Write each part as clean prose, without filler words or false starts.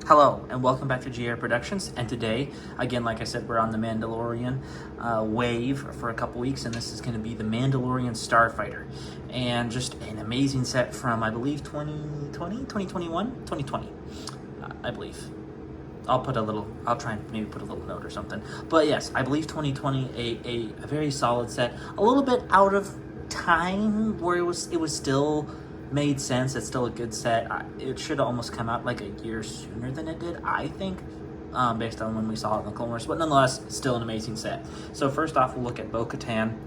Hello, and welcome back to G.A.R. Productions. And today, again, like I said, we're on the Mandalorian wave for a couple weeks, and this is going to be the Mandalorian Starfighter. And just an amazing set from, I believe, 2020, 2021, 2020, I believe. I'll try and maybe put a little note or something. But yes, I believe 2020, a very solid set. A little bit out of time where it was still made sense. It's still a good set. It should almost come out like a year sooner than it did, I think, based on when we saw it in the Clone Wars. But nonetheless, still an amazing set. So first off, we'll look at Bo-Katan,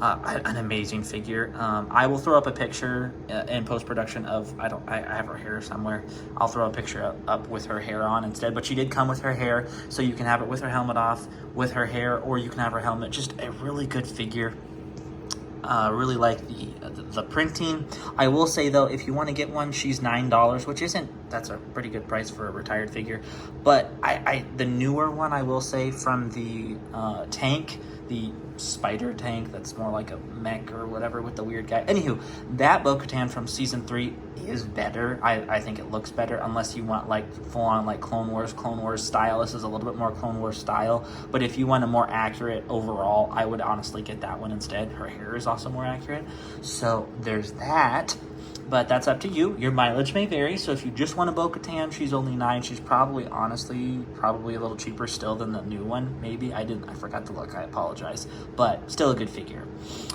an amazing figure. I will throw up a picture in post-production of, I have her hair somewhere. I'll throw a picture up with her hair on instead. But she did come with her hair, so you can have it with her helmet off, with her hair, or you can have her helmet. Just a really good figure. Really like the printing. I will say though, if you want to get one, she's $9, which that's a pretty good price for a retired figure. But the newer one, I will say, from the tank, the spider tank, that's more like a mech or whatever with the weird guy. Anywho, that Bo-Katan from season 3 is better. I think it looks better, unless you want like full on like Clone Wars style. This is a little bit more Clone Wars style, but if you want a more accurate overall, I would honestly get that one instead. Her hair is also more accurate, so there's that. But that's up to you. Your mileage may vary, so if you just want a Bo-Katan, she's only $9. She's probably a little cheaper still than the new one. Maybe I forgot to look. I apologize, but still a good figure.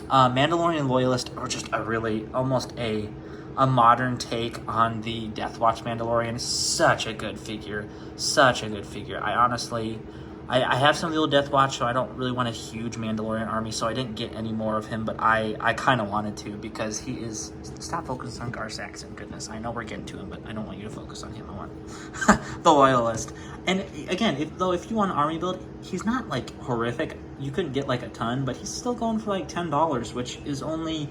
Mandalorian Loyalist, or just almost a modern take on the Death Watch Mandalorian. Such a good figure. I have some of the old Death Watch, so I don't really want a huge Mandalorian army, so I didn't get any more of him, but I kind of wanted to, because he is... Stop focusing on G.A.R. Saxon, goodness. I know we're getting to him, but I don't want you to focus on him. I want the Loyalist. And again, if you want an army build, he's not, like, horrific. You couldn't get, like, a ton, but he's still going for, like, $10, which is only...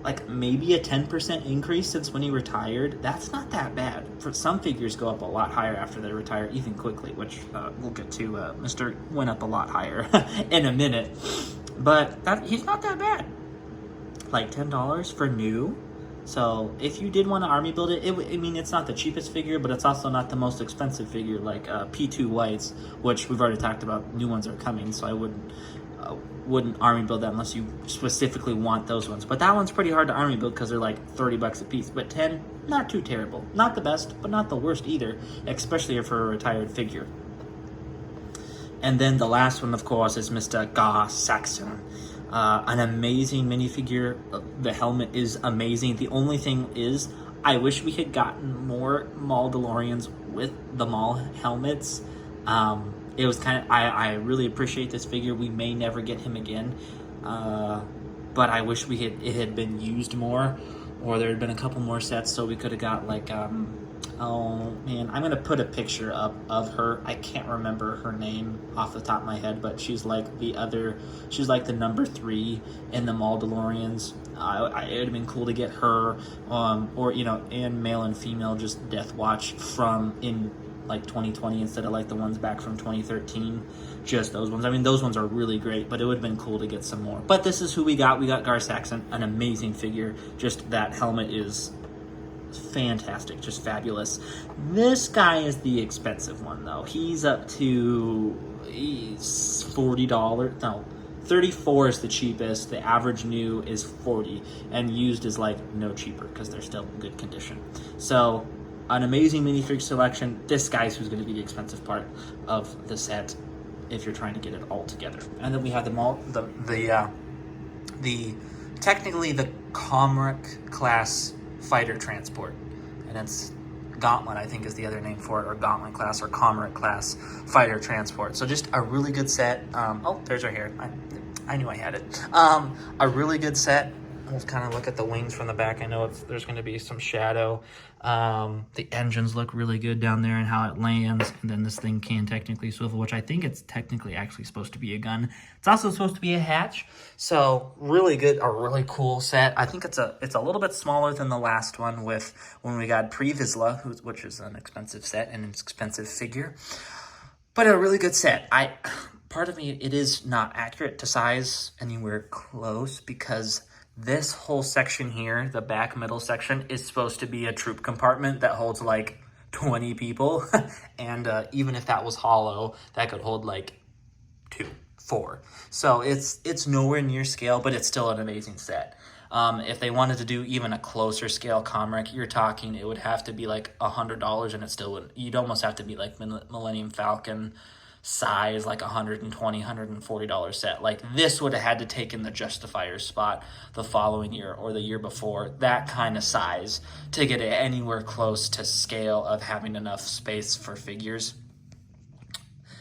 like maybe a 10% increase since when he retired. That's not that bad. For some figures go up a lot higher after they retire, even quickly, which we'll get to. Mr. went up a lot higher in a minute, but he's not that bad. Like $10 for new. So if you did want to army build it, it's not the cheapest figure, but it's also not the most expensive figure, like P2 Whites, which we've already talked about. New ones are coming, so I wouldn't army build that unless you specifically want those ones. But that one's pretty hard to army build because they're like $30 a piece. But 10, not too terrible. Not the best, but not the worst either, especially for a retired figure. And then the last one, of course, is Mr. G.A.R. Saxon. An amazing minifigure. The helmet is amazing. The only thing is, I wish we had gotten more Mandalorians with the Maul helmets. It was kind of, I really appreciate this figure. We may never get him again, but I wish it had been used more, or there had been a couple more sets, so we could have got like, oh man, I'm gonna put a picture up of her. I can't remember her name off the top of my head, but she's like she's like the number 3 in the Mandalorians. It would have been cool to get her, or and male and female, just Death Watch from in like 2020 instead of like the ones back from 2013. Just those ones. Those ones are really great, but it would have been cool to get some more. But this is who we got. We got G.A.R. Saxon, an amazing figure. Just that helmet is fantastic, just fabulous. This guy is the expensive one though. He's up to $40. No, 34 is the cheapest. The average new is 40, and used is like no cheaper because they're still in good condition. So an amazing minifig selection. This guy's who's going to be the expensive part of the set if you're trying to get it all together. And then we have technically the Comric class fighter transport, and it's Gauntlet, I think, is the other name for it, or Gauntlet class or Comric class fighter transport. So just a really good set. Oh, there's our hair. I knew I had it. A really good set. Let's kind of look at the wings from the back. I know there's going to be some shadow. The engines look really good down there and how it lands. And then this thing can technically swivel, which I think it's technically actually supposed to be a gun. It's also supposed to be a hatch. So really good, a really cool set. I think it's a little bit smaller than the last one when we got Pre-Vizsla, which is an expensive set and an expensive figure. But a really good set. Part of me, it is not accurate to size anywhere close, because this whole section here, the back middle section, is supposed to be a troop compartment that holds like 20 people. And even if that was hollow, that could hold like 2, 4. So it's nowhere near scale, but it's still an amazing set. If they wanted to do even a closer scale Comrec, you're talking it would have to be like $100, and it still would. You'd almost have to be like Millennium Falcon size, like $120, $140 set. Like this would have had to take in the Justifier spot the following year or the year before, that kind of size, to get it anywhere close to scale of having enough space for figures.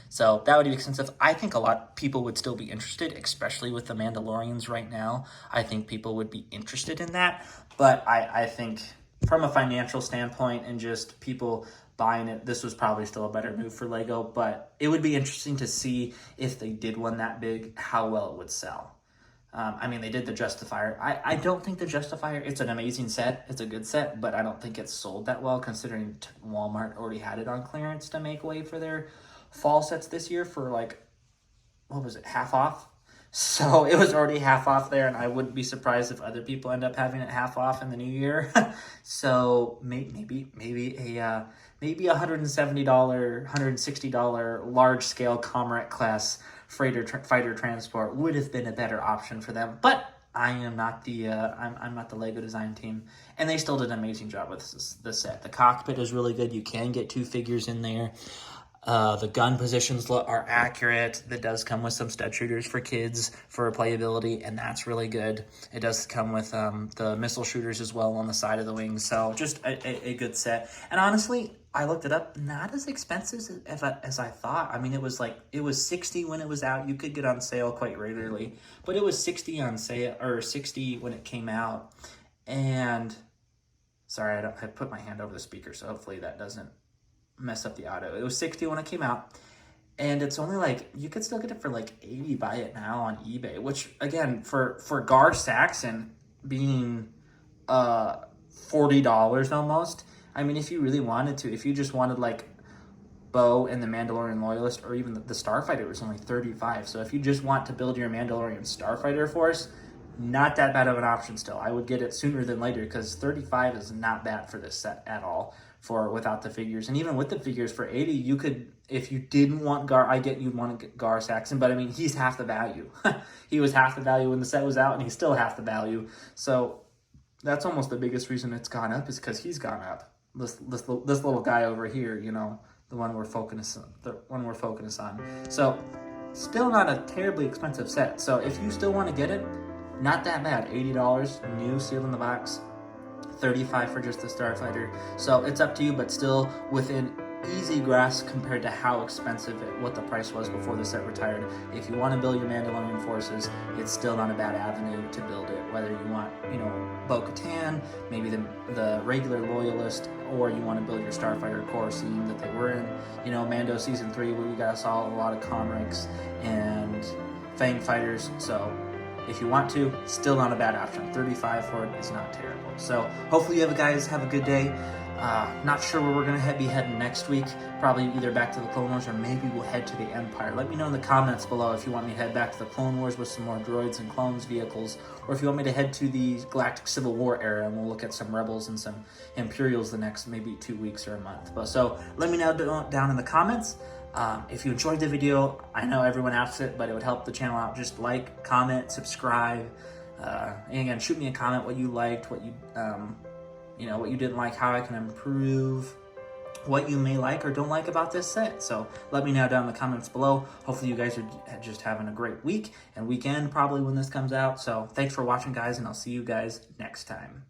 So that would be expensive. I think a lot of people would still be interested, especially with the Mandalorians right now. I think people would be interested in that. But I think from a financial standpoint and just people buying it, this was probably still a better move for Lego. But it would be interesting to see if they did one that big, how well it would sell. I mean, they did the Justifier. I don't think the Justifier, it's an amazing set. It's a good set, but I don't think it's sold that well considering Walmart already had it on clearance to make way for their fall sets this year for like, what was it, half off? So it was already half off there, and I wouldn't be surprised if other people end up having it half off in the new year. So maybe a $170, $160 large scale Comrec class fighter transport would have been a better option for them. But I am not the I'm not the Lego design team, and they still did an amazing job with this set. The cockpit is really good. You can get 2 figures in there. The gun positions are accurate. That does come with some stud shooters for kids for playability, and that's really good. It does come with the missile shooters as well on the side of the wings, so just a good set. And honestly, I looked it up, not as expensive as I thought. I mean, it was $60 when it was out. You could get on sale quite regularly, but it was $60 on sale, or $60 when it came out. And sorry, I put my hand over the speaker, so hopefully that doesn't mess up the audio. It was $60 when it came out, and it's only like, you could still get it for like $80 buy it now on eBay, which again for G.A.R. Saxon being $40 almost. I mean, if you really wanted to, if you just wanted like Bo and the Mandalorian Loyalist, or even the Starfighter, was only $35. So if you just want to build your Mandalorian Starfighter force, not that bad of an option still. I would get it sooner than later, because $35 is not bad for this set at all, for without the figures. And even with the figures for $80, you could, if you didn't want G.A.R, I get you'd want to get G.A.R. Saxon, but I mean, he's half the value. He was half the value when the set was out, and he's still half the value. So that's almost the biggest reason it's gone up, is because he's gone up. This little guy over here, you know, the one we're focusing on. So still not a terribly expensive set. So if you still want to get it, not that bad. $80 new, sealed in the box. $35 for just the Starfighter. So it's up to you, but still within easy grasp compared to how expensive what the price was before the set retired. If you want to build your Mandalorian forces, it's still not a bad avenue to build it. Whether you want, you know, Bo-Katan, maybe the regular Loyalist, or you want to build your Starfighter Corps, seeing that they were in, you know, Mando Season 3, where you guys saw a lot of Comrex and Fang fighters. So if you want to, still not a bad option. $35 for it is not terrible. So hopefully you guys have a good day. Not sure where we're going to be heading next week. Probably either back to the Clone Wars, or maybe we'll head to the Empire. Let me know in the comments below if you want me to head back to the Clone Wars with some more droids and clones vehicles, or if you want me to head to the Galactic Civil War era and we'll look at some Rebels and some Imperials the next maybe 2 weeks or a month. But so let me know down in the comments. If you enjoyed the video, I know everyone asks it, but it would help the channel out. Just like, comment, subscribe, and again, shoot me a comment what you liked, what you what you didn't like, how I can improve, what you may like or don't like about this set. So let me know down in the comments below. Hopefully you guys are just having a great week and weekend probably when this comes out. So thanks for watching, guys, and I'll see you guys next time.